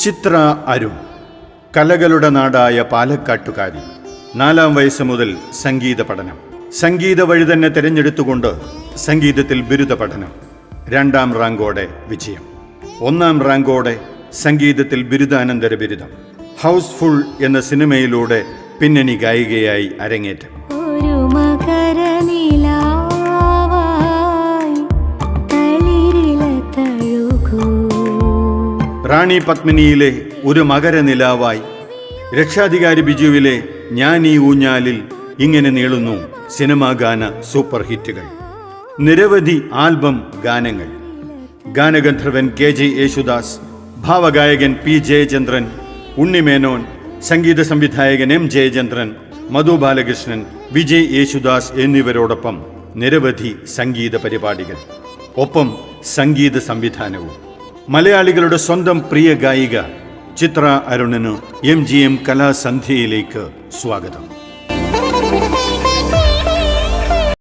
ചിത്ര അരുൺ കലകളുടെ നാടായ പാലക്കാട്ടുകാരി. 4-ാം വയസ്സ് മുതൽ സംഗീത പഠനം. സംഗീത വഴി തന്നെ തിരഞ്ഞെടുത്തുകൊണ്ട് സംഗീതത്തിൽ ബിരുദ പഠനം. 2-ാം റാങ്കോടെ വിജയം. 1-ാം റാങ്കോടെ സംഗീതത്തിൽ ബിരുദാനന്തര ബിരുദം. ഹൗസ്ഫുൾ എന്ന സിനിമയിലൂടെ പിന്നണി ഗായികയായി അരങ്ങേറ്റം. റാണി പത്മിനിയിലെ ഒരു മകരനിലാവായി, രക്ഷാധികാരി ബിജുവിലെ ഞാൻ ഈ ഊഞ്ഞാലിൽ, ഇങ്ങനെ നീളുന്നു സിനിമാ ഗാന സൂപ്പർ ഹിറ്റുകൾ. നിരവധി ആൽബം ഗാനങ്ങൾ. ഗാനഗന്ധർവൻ KJ യേശുദാസ്, ഭാവഗായകൻ P ജയചന്ദ്രൻ, ഉണ്ണിമേനോൻ, സംഗീത സംവിധായകൻ M ജയചന്ദ്രൻ, മധു ബാലകൃഷ്ണൻ, വിജയ് യേശുദാസ് എന്നിവരോടൊപ്പം നിരവധി സംഗീത പരിപാടികൾ. ഒപ്പം സംഗീത സംവിധാനവും. മലയാളികളുടെ സ്വന്തം പ്രിയ ഗായിക ചിത്ര അരുണിന് MGM കലാസന്ധ്യയിലേക്ക് സ്വാഗതം.